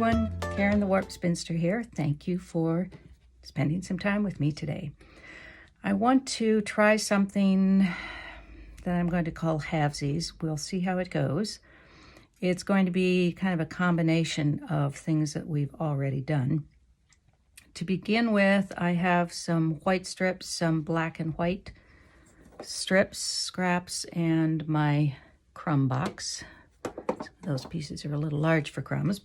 everyone, Karen the Warp Spinster here. Thank you for spending some time with me today. I want to try something that I'm going to call Halvsies. We'll see how it goes. It's going to be kind of a combination of things that we've already done. To begin with, I have some white strips, some black and white strips, scraps, and my crumb box. Those pieces are a little large for crumbs,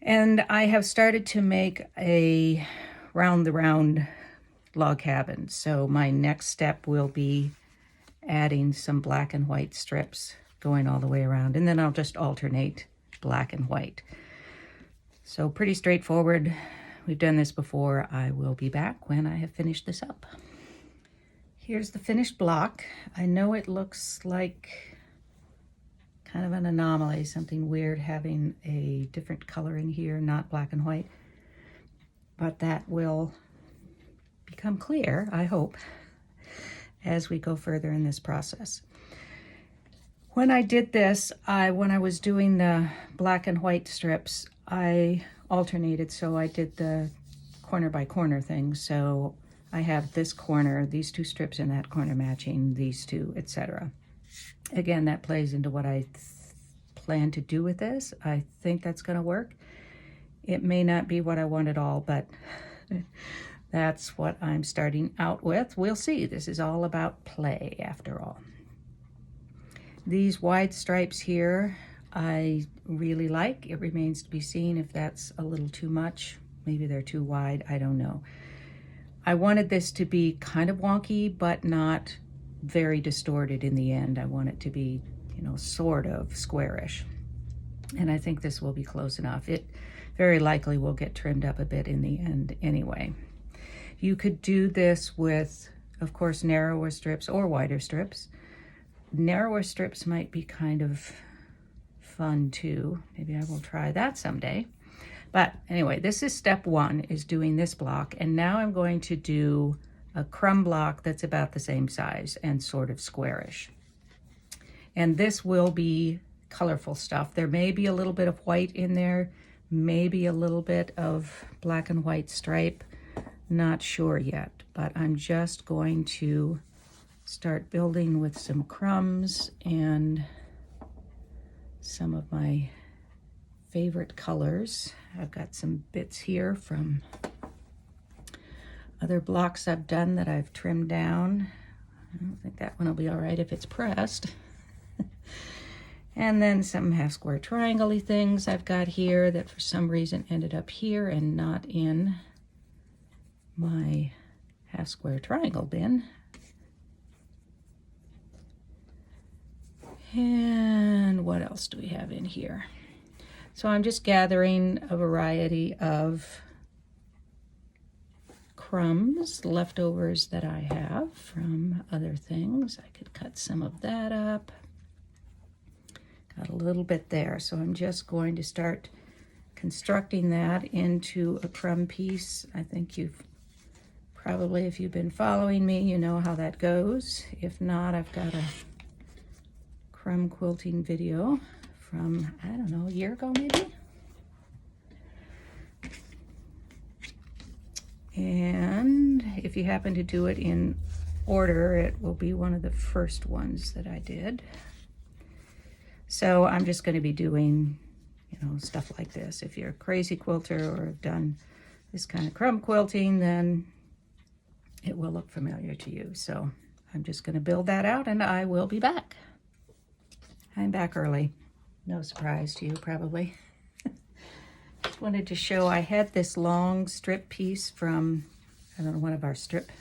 and I have started to make a round log cabin. So my next step will be adding some black and white strips going all the way around, and then I'll just alternate black and white. So pretty straightforward. We've done this before. I will be back when I have finished this up. Here's the finished block. I know it looks like kind of an anomaly, something weird having a different color in here, not black and white, but that will become clear, I hope, as we go further in this process. When I did this, when I was doing the black and white strips, I alternated, so I did the corner by corner thing. So I have this corner, these two strips in that corner matching these two, etc. Again, that plays into what I plan to do with this. I think that's going to work. It may not be what I want at all, but that's what I'm starting out with. We'll see. This is all about play after all. These wide stripes here, I really like. It remains to be seen if that's a little too much. Maybe they're too wide. I don't know. I wanted this to be kind of wonky, but not very distorted in the end. I want it to be, sort of squarish. And I think this will be close enough. It very likely will get trimmed up a bit in the end anyway. You could do this with, of course, narrower strips or wider strips. Narrower strips might be kind of fun too. Maybe I will try that someday. But anyway, this is step one, is doing this block. And now I'm going to do a crumb block that's about the same size and sort of squarish. And this will be colorful stuff. There may be a little bit of white in there, maybe a little bit of black and white stripe. Not sure yet, but I'm just going to start building with some crumbs and some of my favorite colors. I've got some bits here from other blocks I've done that I've trimmed down. I don't think that one will be all right if it's pressed. And then some half square triangle-y things I've got here that for some reason ended up here and not in my half square triangle bin. And what else do we have in here? So I'm just gathering a variety of crumbs, leftovers that I have from other things. I could cut some of that up. Got a little bit there, so I'm just going to start constructing that into a crumb piece. I think you've probably, if you've been following me, you know how that goes. If not, I've got a crumb quilting video from, I don't know, a year ago maybe. And if you happen to do it in order, it will be one of the first ones that I did. So I'm just going to be doing, stuff like this. If you're a crazy quilter or have done this kind of crumb quilting, then it will look familiar to you. So I'm just going to build that out and I will be back. I'm back early. No surprise to you, probably. Just wanted to show I had this long strip piece from, one of our strip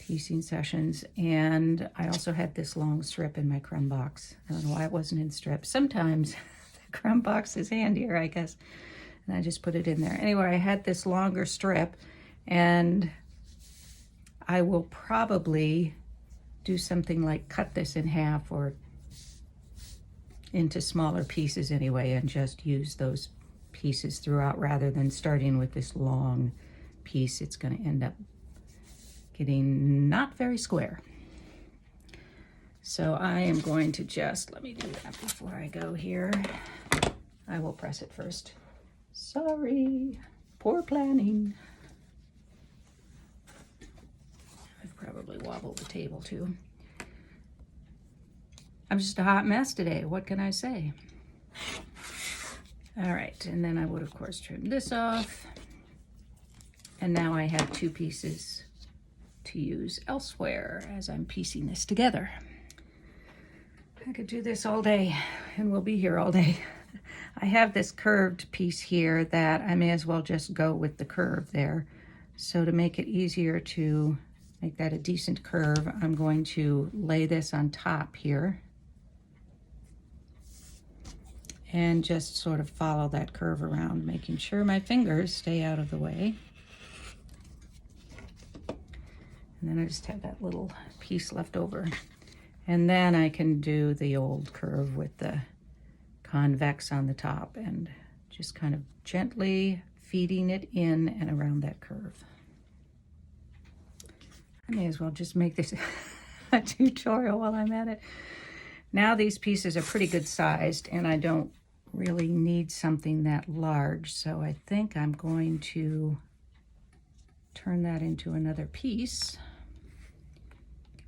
piecing sessions, and I also had this long strip in my crumb box. I don't know why it wasn't in strips. Sometimes the crumb box is handier, I guess, and I just put it in there. Anyway, I had this longer strip, and I will probably do something like cut this in half or into smaller pieces anyway, and just use those pieces throughout rather than starting with this long piece. It's going to end up getting not very square. So I am going to just, let me do that before I go here. I will press it first. Sorry, poor planning. I've probably wobbled the table too. I'm just a hot mess today. What can I say? All right, and then I would of course trim this off. And now I have 2 pieces to use elsewhere as I'm piecing this together. I could do this all day and we'll be here all day. I have this curved piece here that I may as well just go with the curve there. So to make it easier to make that a decent curve, I'm going to lay this on top here and just sort of follow that curve around, making sure my fingers stay out of the way. And then I just have that little piece left over. And then I can do the old curve with the convex on the top and just kind of gently feeding it in and around that curve. I may as well just make this a tutorial while I'm at it. Now these pieces are pretty good sized and I don't really need something that large, so I think I'm going to turn that into another piece.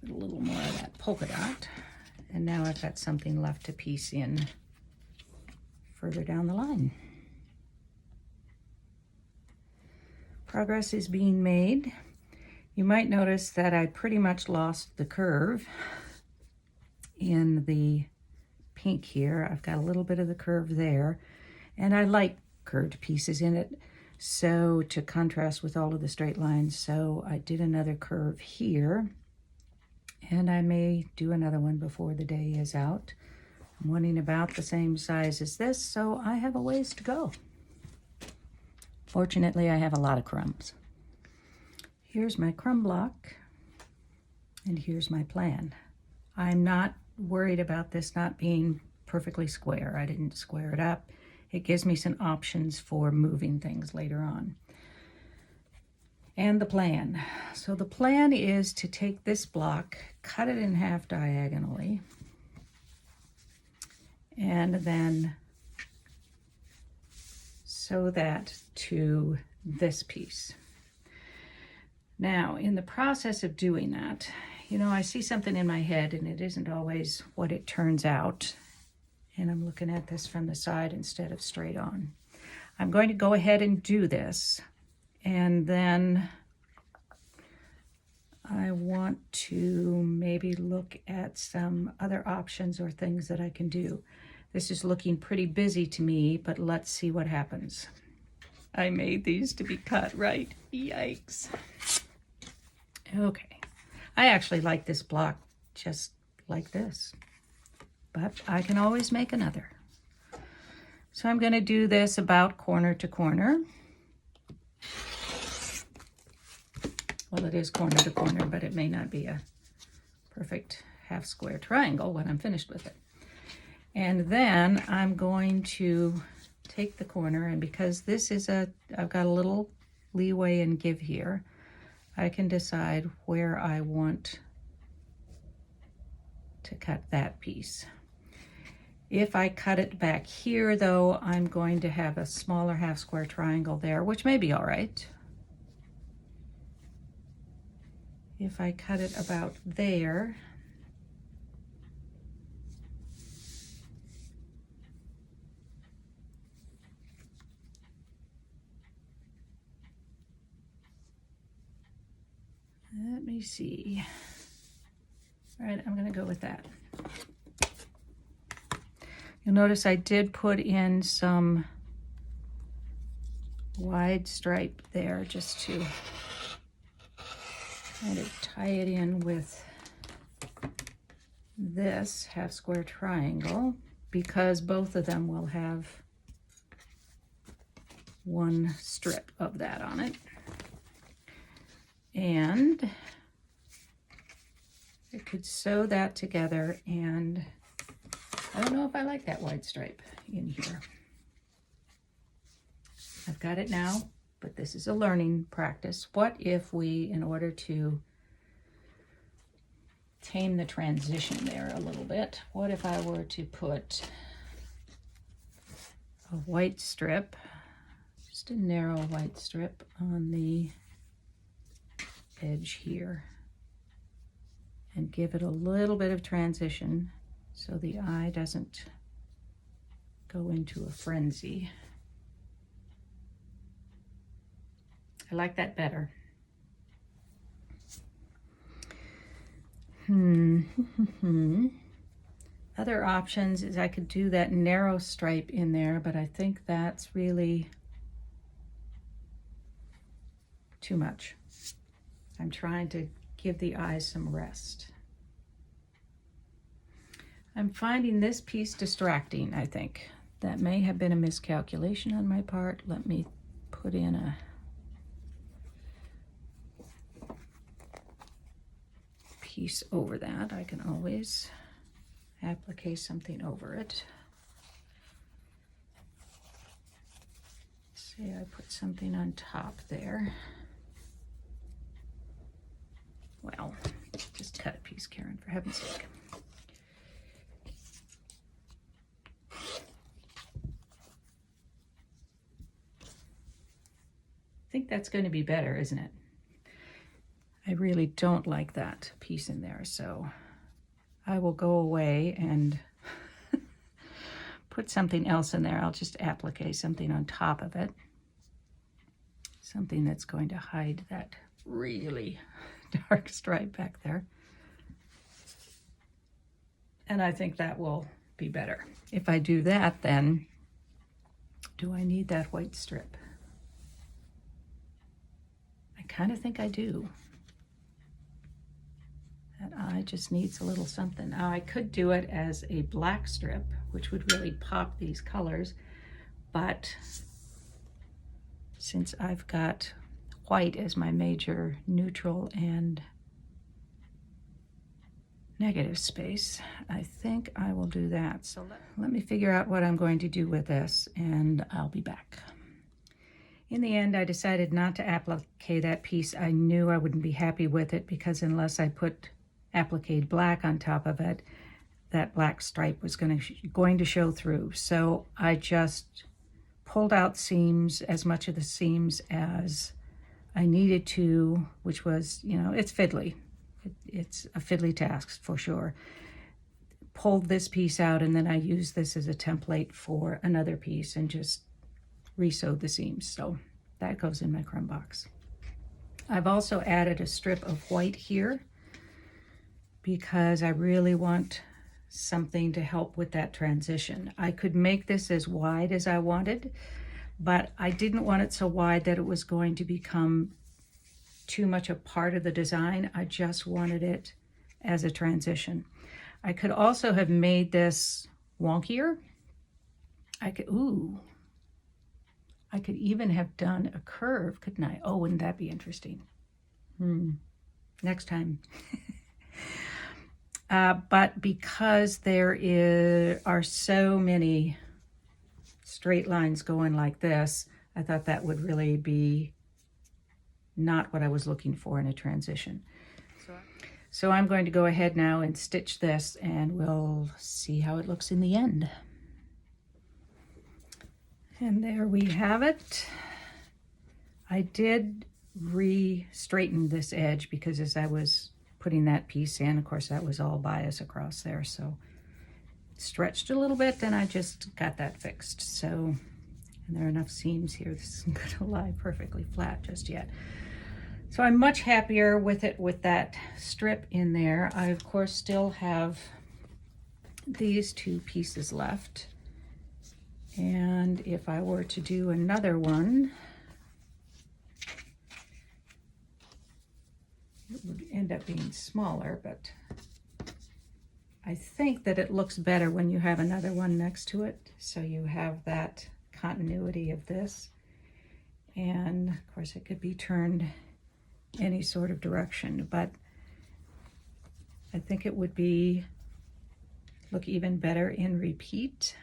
Give it a little more of that polka dot. And now I've got something left to piece in further down the line. Progress is being made. You might notice that I pretty much lost the curve in the pink here. I've got a little bit of the curve there, and I like curved pieces in it, so to contrast with all of the straight lines. So I did another curve here, and I may do another one before the day is out. I'm wanting about the same size as this, so I have a ways to go. Fortunately, I have a lot of crumbs. Here's my crumb block, and here's my plan. I'm not worried about this not being perfectly square. I didn't square it up. It gives me some options for moving things later on. And the plan. So the plan is to take this block, cut it in half diagonally, and then sew that to this piece. Now, in the process of doing that, you know, I see something in my head and it isn't always what it turns out. And I'm looking at this from the side instead of straight on. I'm going to go ahead and do this. And then I want to maybe look at some other options or things that I can do. This is looking pretty busy to me, but let's see what happens. I made these to be cut, right? Yikes. Okay. I actually like this block just like this, but I can always make another. So I'm going to do this about corner to corner. Well, it is corner to corner, but it may not be a perfect half square triangle when I'm finished with it. And then I'm going to take the corner, and because this is I've got a little leeway and give here, I can decide where I want to cut that piece. If I cut it back here, though, I'm going to have a smaller half square triangle there, which may be all right. If I cut it about there, let me see. All right, I'm going to go with that. You'll notice I did put in some wide stripe there just to kind of tie it in with this half square triangle, because both of them will have one strip of that on it. And I could sew that together, and I don't know if I like that wide stripe in here. I've got it now, but this is a learning practice. What if we, in order to tame the transition there a little bit, what if I were to put a white strip Just a narrow white strip on the edge here, and give it a little bit of transition so the eye doesn't go into a frenzy. I like that better. Other options is I could do that narrow stripe in there, but I think that's really too much. I'm trying to give the eyes some rest. I'm finding this piece distracting, I think. That may have been a miscalculation on my part. Let me put in a piece over that. I can always applique something over it. Say I put something on top there. Well, just cut a piece, Karen, for heaven's sake. I think that's going to be better, isn't it? I really don't like that piece in there, so I will go away and put something else in there. I'll just applique something on top of it. Something that's going to hide that really dark stripe back there. And I think that will be better. If I do that, then do I need that white strip? I kind of think I do. That eye just needs a little something. Now I could do it as a black strip, which would really pop these colors, but since I've got white as my major neutral and negative space, I think I will do that. So let me figure out what I'm going to do with this, and I'll be back. In the end, I decided not to applique that piece. I knew I wouldn't be happy with it because unless I put appliqued black on top of it, that black stripe was going to show through. So I just pulled out seams, as much of the seams as I needed to, which was, you know, it's fiddly. It's a fiddly task for sure. Pulled this piece out, and then I used this as a template for another piece and just re-sewed the seams. So that goes in my crumb box. I've also added a strip of white here because I really want something to help with that transition. I could make this as wide as I wanted, but I didn't want it so wide that it was going to become too much a part of the design. I just wanted it as a transition. I could also have made this wonkier. I could even have done a curve, couldn't I? Oh, wouldn't that be interesting? Next time. But because there are so many straight lines going like this, I thought that would really be not what I was looking for in a transition. So I'm going to go ahead now and stitch this, and we'll see how it looks in the end. And there we have it. I did re-straighten this edge because as I was putting that piece in, of course, that was all bias across there, so it stretched a little bit, and I just got that fixed. So, and there are enough seams here. This isn't going to lie perfectly flat just yet. So I'm much happier with it with that strip in there. I, of course, still have these two pieces left. And if I were to do another one, it would end up being smaller, but I think that it looks better when you have another one next to it. So you have that continuity of this. And of course it could be turned any sort of direction, but I think it would look even better in repeat.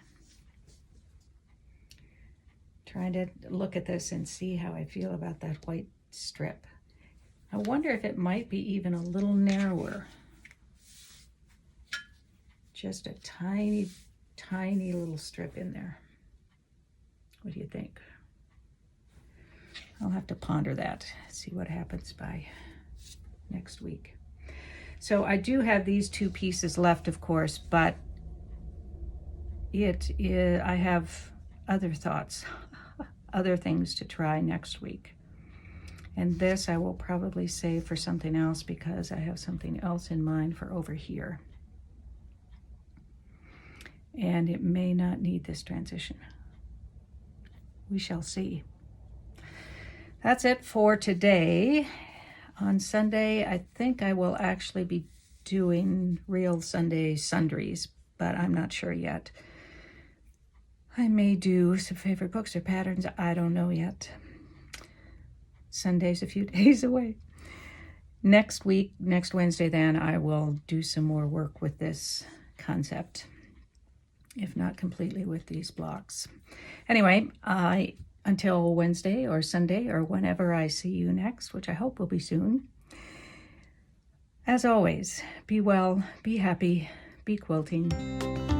Trying to look at this and see how I feel about that white strip. I wonder if it might be even a little narrower. Just a tiny, tiny little strip in there. What do you think? I'll have to ponder that, see what happens by next week. So I do have these 2 pieces left, of course, but I have other thoughts, other things to try next week. And this I will probably save for something else because I have something else in mind for over here. And it may not need this transition. We shall see. That's it for today. On Sunday, I think I will actually be doing real Sunday sundries, but I'm not sure yet. I may do some favorite books or patterns. I don't know yet. Sunday's a few days away. Next week, next Wednesday, then I will do some more work with this concept, if not completely with these blocks. Anyway, until Wednesday or Sunday or whenever I see you next, which I hope will be soon. As always, be well, be happy, be quilting.